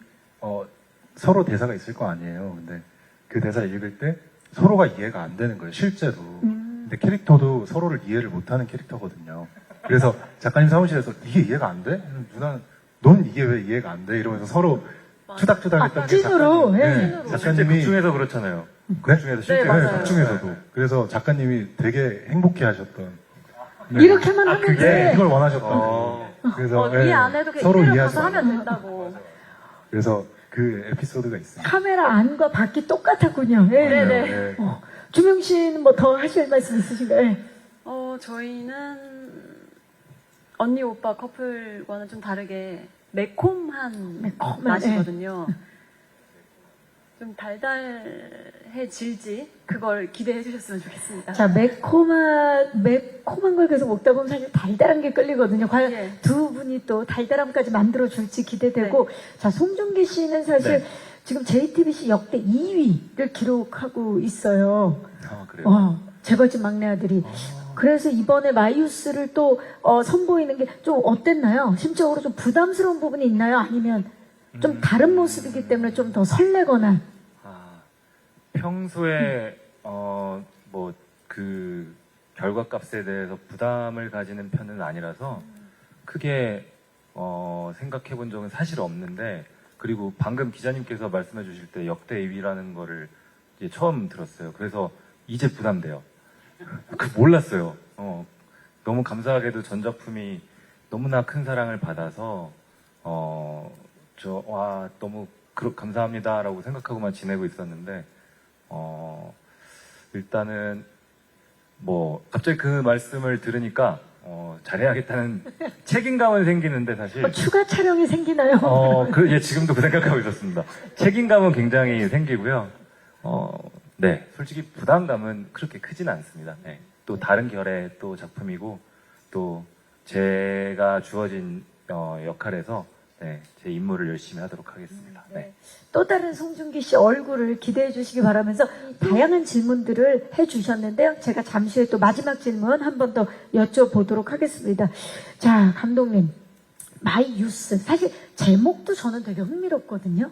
서로 대사가 있을 거 아니에요. 근데 그 대사 읽을 때 서로가 이해가 안 되는 거예요. 실제로. 근데 캐릭터도 서로를 이해를 못하는 캐릭터거든요. 그래서 작가님 사무실에서 이게 이해가 안 돼? 누나는 넌 이게 왜 이해가 안 돼? 이러면서 서로 투닥투닥했던 게 찐으로. 실제 작가님이 극중에서 그렇잖아요. 그래? 극중에서 실제 맞아요. 극중에서도. 그래서 작가님이 되게 행복해하셨던. 이렇게만 하면 돼. 이걸 원하셨던. 그래서 이해 안 해도 서로 이대로 이해하지 가서 말고. 하면 된다고. 그래서 그 에피소드가 있습니다. 카메라 안과 밖이 똑같았군요. 네. 주명 씨는 뭐 더 하실 말씀 있으신가요? 저희는 언니 오빠 커플과는 좀 다르게 매콤한 매콤한, 맛이거든요. 좀 달달해질지 그걸 기대해 주셨으면 좋겠습니다. 자, 매콤한 걸 계속 먹다 보면 사실 달달한 게 끌리거든요. 과연 예. 두 분이 또 달달함까지 만들어 줄지 기대되고. 자, 송중기 씨는 사실 네. 지금 JTBC 역대 2위를 기록하고 있어요. 그래요. 재벌집 막내 아들이. 그래서 이번에 마이유스를 또 선보이는 게 좀 어땠나요? 심적으로 좀 부담스러운 부분이 있나요? 아니면 좀 다른 모습이기 때문에 좀 더 설레거나. 평소에 뭐 그 결과값에 대해서 부담을 가지는 편은 아니라서 크게 생각해 본 적은 사실 없는데, 그리고 방금 기자님께서 말씀해 주실 때 역대 2위라는 거를 이제 처음 들었어요. 그래서 이제 부담돼요. 몰랐어요. 너무 감사하게도 전작품이 너무나 큰 사랑을 받아서 너무 감사합니다라고 생각하고만 지내고 있었는데, 일단은 뭐 갑자기 그 말씀을 들으니까 잘해야겠다는 책임감은 생기는데, 사실 추가 촬영이 생기나요? 지금도 그 생각하고 있었습니다. 책임감은 굉장히 생기고요. 네, 솔직히 부담감은 그렇게 크진 않습니다. 네. 또 다른 결의 또 작품이고, 또 제가 주어진 역할에서 네, 제 임무를 열심히 하도록 하겠습니다. 네. 또 다른 송중기 씨 얼굴을 기대해 주시기 바라면서 다양한 질문들을 해 주셨는데요. 제가 잠시 후에 또 마지막 질문 한 번 더 여쭤보도록 하겠습니다. 자, 감독님. 마이유스. 사실 제목도 저는 되게 흥미롭거든요.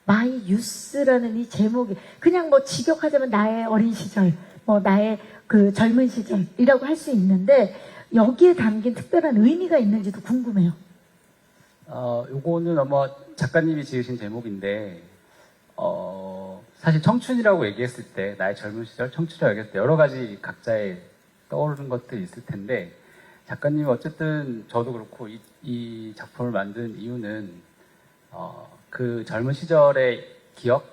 마이유스라는 이 제목이 그냥 뭐 직역하자면 나의 어린 시절, 뭐 나의 그 젊은 시절이라고 할 수 있는데, 여기에 담긴 특별한 의미가 있는지도 궁금해요. 요거는 아마 작가님이 지으신 제목인데, 사실 청춘이라고 얘기했을 때, 나의 젊은 시절, 청춘이라고 얘기했을 때, 여러 가지 각자의 떠오르는 것들이 있을 텐데, 작가님이 어쨌든 저도 그렇고 이 작품을 만든 이유는, 그 젊은 시절의 기억,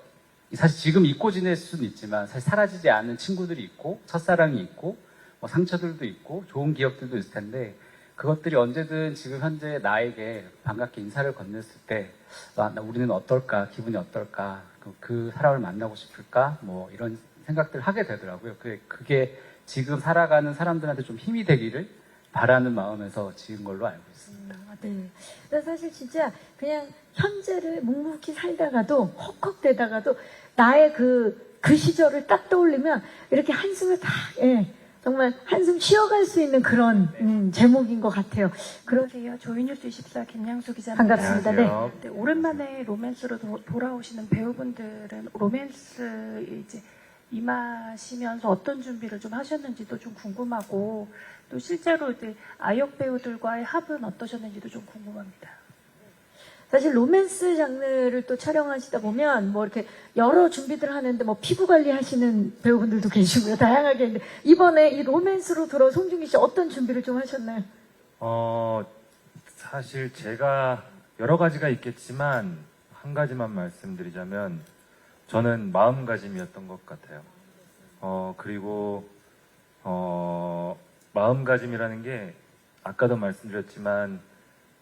사실 지금 잊고 지낼 수는 있지만, 사실 사라지지 않은 친구들이 있고, 첫사랑이 있고, 뭐 상처들도 있고, 좋은 기억들도 있을 텐데, 그것들이 언제든 지금 현재 나에게 반갑게 인사를 건넸을 때, 우리는 어떨까, 기분이 어떨까, 그 사람을 만나고 싶을까, 뭐 이런 생각들을 하게 되더라고요. 그게 지금 살아가는 사람들한테 좀 힘이 되기를 바라는 마음에서 지은 걸로 알고 있습니다. 네. 그래서 사실 진짜 그냥 현재를 묵묵히 살다가도, 헉헉대다가도 나의 그 시절을 딱 떠올리면 이렇게 한숨을 딱, 정말 한숨 쉬어갈 수 있는 그런 제목인 것 같아요. 그러세요. 조이뉴스 24 김양수 기자입니다. 반갑습니다. 안녕하세요. 네, 오랜만에 로맨스로 돌아오시는 배우분들은 로맨스 이제 임하시면서 어떤 준비를 좀 하셨는지도 좀 궁금하고, 또 실제로 이제 아역 배우들과의 합은 어떠셨는지도 좀 궁금합니다. 사실 로맨스 장르를 또 촬영하시다 보면 뭐 이렇게 여러 준비들 하는데 뭐 피부 관리 하시는 배우분들도 계시고요. 다양하게 있는데, 이번에 이 로맨스로 들어 송중기 씨 어떤 준비를 좀 하셨나요? 사실 제가 여러 가지가 있겠지만 한 가지만 말씀드리자면, 저는 마음가짐이었던 것 같아요. 그리고 마음가짐이라는 게 아까도 말씀드렸지만,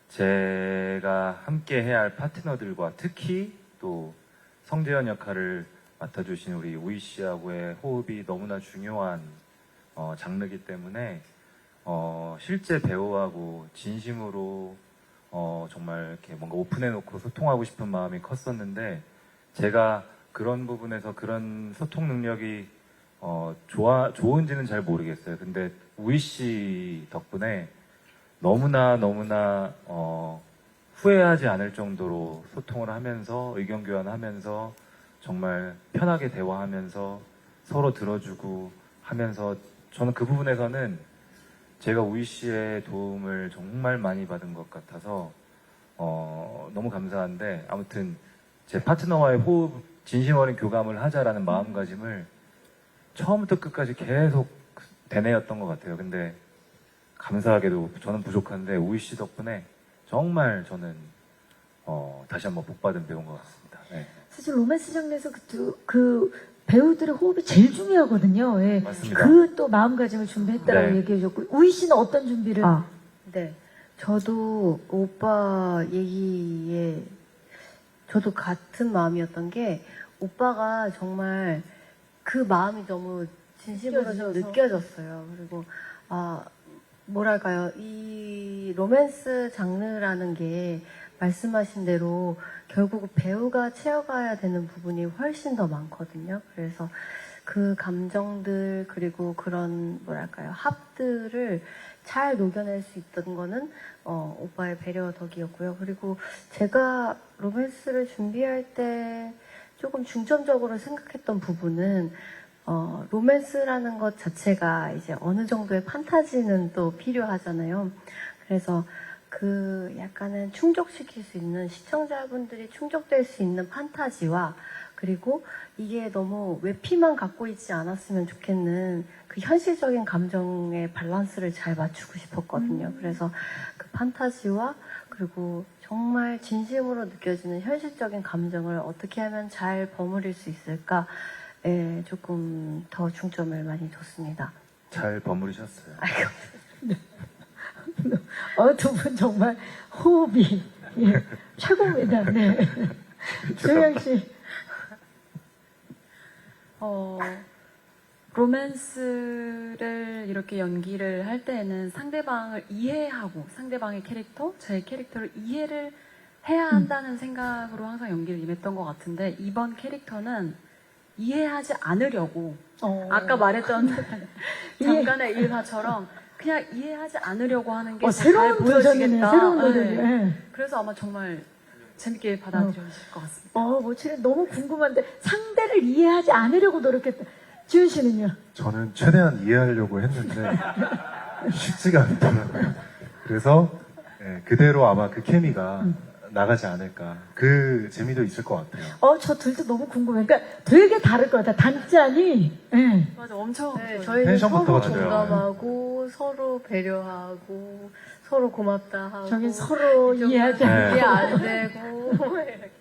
제가 함께 해야 할 파트너들과, 특히 또 성재현 역할을 맡아주신 우리 우희 씨하고의 호흡이 너무나 중요한 장르이기 때문에 실제 배우하고 진심으로 정말 이렇게 뭔가 오픈해놓고 소통하고 싶은 마음이 컸었는데, 제가 그런 부분에서 그런 소통 능력이 좋은지는 잘 모르겠어요. 근데 우희 씨 덕분에 너무나 후회하지 않을 정도로 소통을 하면서, 의견 교환하면서, 정말 편하게 대화하면서 서로 들어주고 하면서, 저는 그 부분에서는 제가 우희 씨의 도움을 정말 많이 받은 것 같아서 너무 감사한데, 아무튼 제 파트너와의 호흡, 진심 어린 교감을 하자라는 마음가짐을 처음부터 끝까지 계속 되뇌었던 것 같아요. 근데 감사하게도 저는 부족한데 우희 씨 덕분에 정말 저는 다시 한번 복받은 배우인 것 같습니다. 네. 사실 로맨스 장르에서 그 배우들의 호흡이 제일 중요하거든요. 예. 맞습니다. 그 또 마음가짐을 준비했다라고 네. 얘기해 줬고, 우희 씨는 어떤 준비를? 네. 저도 오빠 얘기에 저도 같은 마음이었던 게, 오빠가 정말 그 마음이 너무 진심으로 좀 느껴졌어요. 그리고 뭐랄까요, 이 로맨스 장르라는 게 말씀하신 대로 결국 배우가 채워가야 되는 부분이 훨씬 더 많거든요. 그래서 그 감정들 그리고 그런 뭐랄까요 합들을 잘 녹여낼 수 있던 거는 오빠의 배려 덕이었고요. 그리고 제가 로맨스를 준비할 때 조금 중점적으로 생각했던 부분은 로맨스라는 것 자체가 이제 어느 정도의 판타지는 또 필요하잖아요. 그래서 그 약간은 충족시킬 수 있는 시청자분들이 충족될 수 있는 판타지와 그리고 이게 너무 외피만 갖고 있지 않았으면 좋겠는 그 현실적인 감정의 밸런스를 잘 맞추고 싶었거든요. 그래서 그 판타지와 그리고 정말 진심으로 느껴지는 현실적인 감정을 어떻게 하면 잘 버무릴 수 있을까에 조금 더 중점을 많이 뒀습니다. 잘 버무리셨어요. 두 분 정말 호흡이 최고입니다. 네. 조영 씨. 로맨스를 이렇게 연기를 할 때에는 상대방을 이해하고 상대방의 캐릭터, 제 캐릭터를 이해를 해야 한다는 생각으로 항상 연기를 임했던 것 같은데 이번 캐릭터는 이해하지 않으려고 아까 말했던 잠깐의 일화처럼 그냥 이해하지 않으려고 하는 게 새로운 잘 보여지겠다. 도전이네. 새로운 도전이네. 네. 그래서 아마 정말 재밌게 받아들여질 것 같습니다. 모칠이 너무 궁금한데 상대를 이해하지 않으려고 노력했다. 지훈 씨는요? 저는 최대한 이해하려고 했는데 쉽지가 않더라고요. 그래서 그대로 아마 그 케미가 나가지 않을까. 그 재미도 있을 것 같아요. 저 둘도 너무 궁금해. 그러니까 되게 다를 것 같아. 단짠이. 네. 맞아, 엄청. 네, 저희는 텐션부터가 서로 다르죠. 공감하고 서로 배려하고 서로 고맙다 하고 저긴 서로 이해하지 않고. 이해 안 되고 이렇게.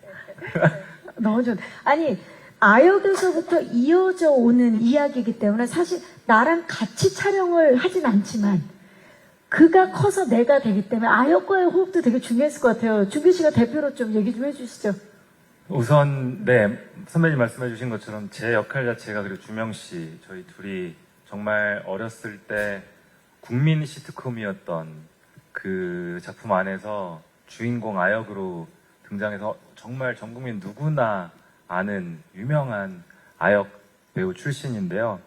너무 좋다. 아니, 아역에서부터 이어져 오는 이야기이기 때문에 사실 나랑 같이 촬영을 하진 않지만 그가 커서 내가 되기 때문에 아역과의 호흡도 되게 중요했을 것 같아요. 준규 씨가 대표로 좀 얘기 좀 해주시죠. 우선 선배님 말씀해 주신 것처럼 제 역할 자체가 그리고 주명 씨 저희 둘이 정말 어렸을 때 국민 시트콤이었던 그 작품 안에서 주인공 아역으로 등장해서 정말 전 국민 누구나 아는 유명한 아역 배우 출신인데요.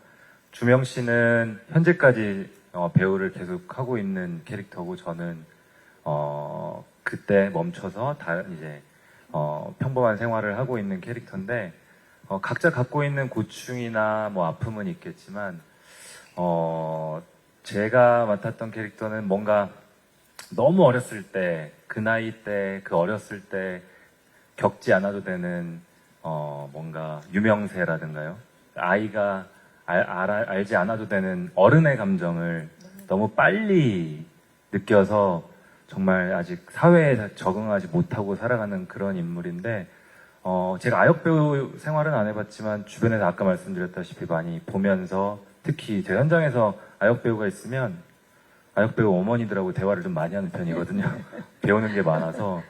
주명 씨는 현재까지 배우를 계속 하고 있는 캐릭터고 저는 그때 멈춰서 이제 평범한 생활을 하고 있는 캐릭터인데 각자 갖고 있는 고충이나 뭐 아픔은 있겠지만 제가 맡았던 캐릭터는 뭔가 너무 어렸을 때 그 나이 때 그 어렸을 때 겪지 않아도 되는 뭔가 유명세라든가요. 아이가 알지 않아도 되는 어른의 감정을 너무 빨리 느껴서 정말 아직 사회에 적응하지 못하고 살아가는 그런 인물인데 제가 아역 배우 생활은 안 해봤지만 주변에서 아까 말씀드렸다시피 많이 보면서 특히 제 현장에서 아역 배우가 있으면 아역 배우 어머니들하고 대화를 좀 많이 하는 편이거든요. 배우는 게 많아서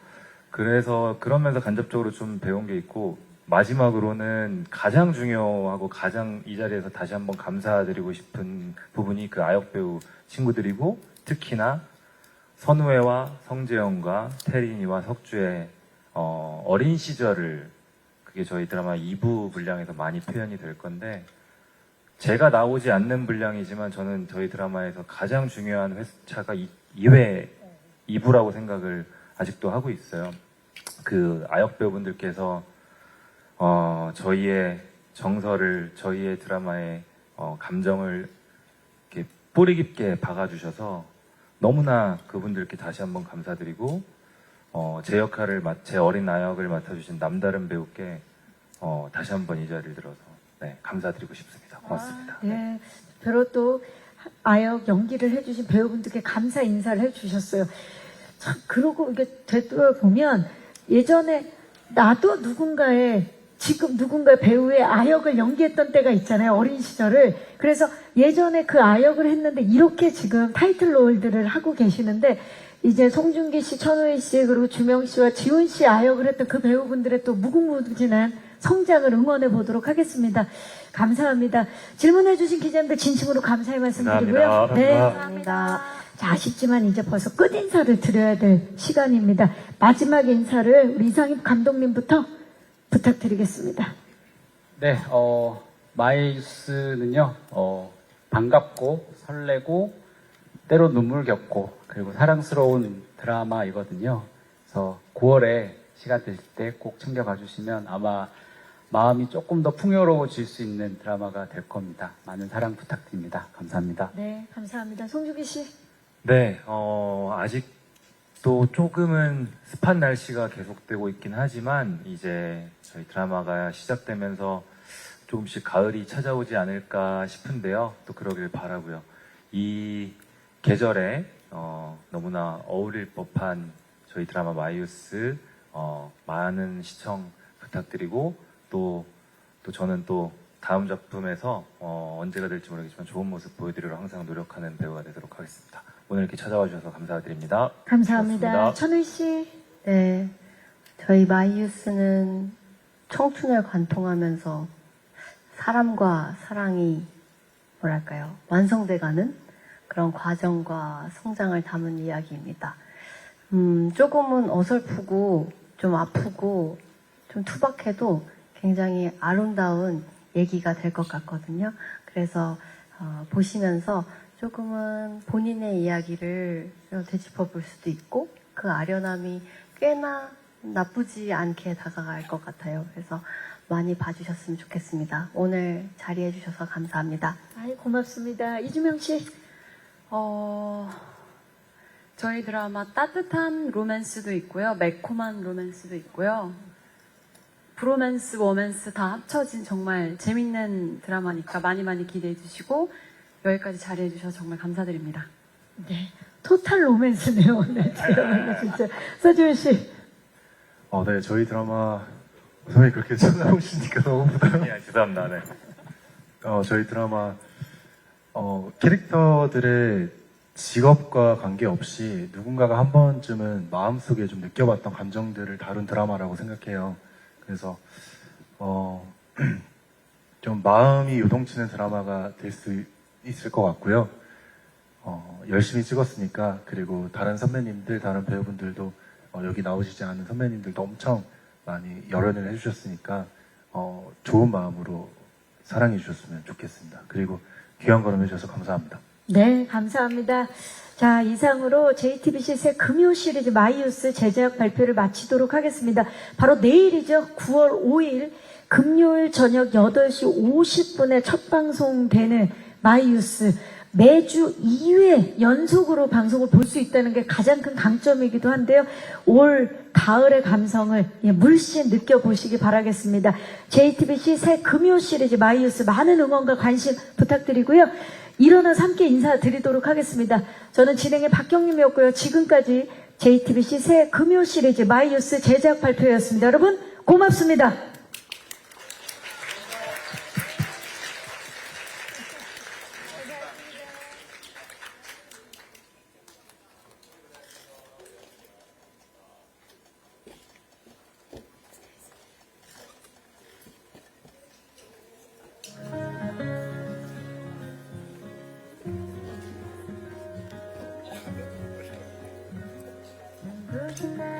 그래서 그러면서 간접적으로 좀 배운 게 있고 마지막으로는 가장 중요하고 가장 이 자리에서 다시 한번 감사드리고 싶은 부분이 그 아역 배우 친구들이고 특히나 선우회와 성재영과 태린이와 석주의 어린 시절을 그게 저희 드라마 2부 분량에서 많이 표현이 될 건데 제가 나오지 않는 분량이지만 저는 저희 드라마에서 가장 중요한 회차가 2부라고 생각을 아직도 하고 있어요. 그 아역 배우분들께서 저희의 정서를 저희의 드라마의 감정을 이렇게 뿌리 깊게 박아주셔서 너무나 그분들께 다시 한번 감사드리고 제 역할을 제 어린 아역을 맡아주신 남다른 배우께 다시 한번 이 자리를 들어서 감사드리고 싶습니다. 고맙습니다. 네, 별로 또 아역 연기를 해주신 배우분들께 감사 인사를 해주셨어요. 참 그러고 이게 되돌아보면 예전에 나도 지금 누군가의 배우의 아역을 연기했던 때가 있잖아요. 어린 시절을. 그래서 예전에 그 아역을 했는데 이렇게 지금 타이틀 롤들을 하고 계시는데 이제 송중기 씨, 천우희 씨, 그리고 주명 씨와 지훈 씨 아역을 했던 그 배우분들의 또 무궁무진한 성장을 응원해 보도록 하겠습니다. 감사합니다. 질문해 주신 기자님들 진심으로 감사의 말씀드리고요. 감사합니다. 네. 감사합니다. 자, 아쉽지만 이제 벌써 끝 인사를 드려야 될 시간입니다. 마지막 인사를 우리 이상입 감독님부터 부탁드리겠습니다. 네, 마이유스는요, 반갑고 설레고 때로 눈물겹고 그리고 사랑스러운 드라마이거든요. 그래서 9월에 시간 되실 때 꼭 챙겨봐 주시면 아마 마음이 조금 더 풍요로워질 수 있는 드라마가 될 겁니다. 많은 사랑 부탁드립니다. 감사합니다. 네, 감사합니다. 송중기 씨. 네, 아직도 조금은 습한 날씨가 계속되고 있긴 하지만 이제 저희 드라마가 시작되면서 조금씩 가을이 찾아오지 않을까 싶은데요. 또 그러길 바라고요. 이 계절에 너무나 어울릴 법한 저희 드라마 마이유스 많은 시청 부탁드리고 또 저는 또 다음 작품에서 언제가 될지 모르겠지만 좋은 모습 보여드리려 항상 노력하는 배우가 되도록 하겠습니다. 오늘 이렇게 찾아와 주셔서 감사드립니다. 감사합니다. 고맙습니다. 천의 씨. 네, 저희 마이유스는 청춘을 관통하면서 사람과 사랑이 뭐랄까요 완성돼가는 그런 과정과 성장을 담은 이야기입니다. 조금은 어설프고 좀 아프고 좀 투박해도 굉장히 아름다운 얘기가 될 것 같거든요. 그래서 보시면서 조금은 본인의 이야기를 되짚어 볼 수도 있고 그 아련함이 꽤나 나쁘지 않게 다가갈 것 같아요. 그래서 많이 봐주셨으면 좋겠습니다. 오늘 자리해 주셔서 감사합니다. 아이, 고맙습니다. 이주명 씨. 저희 드라마 따뜻한 로맨스도 있고요. 매콤한 로맨스도 있고요. 브로맨스, 워맨스 다 합쳐진 정말 재밌는 드라마니까 많이 많이 기대해 주시고 여기까지 자리해 주셔서 정말 감사드립니다. 네. 토탈 로맨스네요, 오늘 드라마가 진짜. 서지훈 씨. 네, 저희 드라마 선생님 그렇게 찾아오시니까 너무 부담이. 죄송합니다. 네. 저희 드라마 캐릭터들의 직업과 관계없이 누군가가 한 번쯤은 마음속에 좀 느껴봤던 감정들을 다룬 드라마라고 생각해요. 그래서 좀 마음이 요동치는 드라마가 될 수 있을 것 같고요. 열심히 찍었으니까, 그리고 다른 선배님들, 다른 배우분들도 여기 나오시지 않은 선배님들도 엄청 많이 열연을 해주셨으니까 좋은 마음으로 사랑해 주셨으면 좋겠습니다. 그리고 귀한 걸음 해주셔서 감사합니다. 네, 감사합니다. 자, 이상으로 JTBC 새 금요 시리즈 마이유스 제작 발표를 마치도록 하겠습니다. 바로 내일이죠. 9월 5일 금요일 저녁 8시 50분에 첫 방송되는 마이유스. 매주 2회 연속으로 방송을 볼 수 있다는 게 가장 큰 강점이기도 한데요. 올 가을의 감성을 물씬 느껴보시기 바라겠습니다. JTBC 새 금요 시리즈 마이유스 많은 응원과 관심 부탁드리고요. 일어나서 함께 인사드리도록 하겠습니다. 저는 진행의 박경림이었고요. 지금까지 JTBC 새 금요 시리즈 마이유스 제작 발표였습니다. 여러분 고맙습니다. Looking at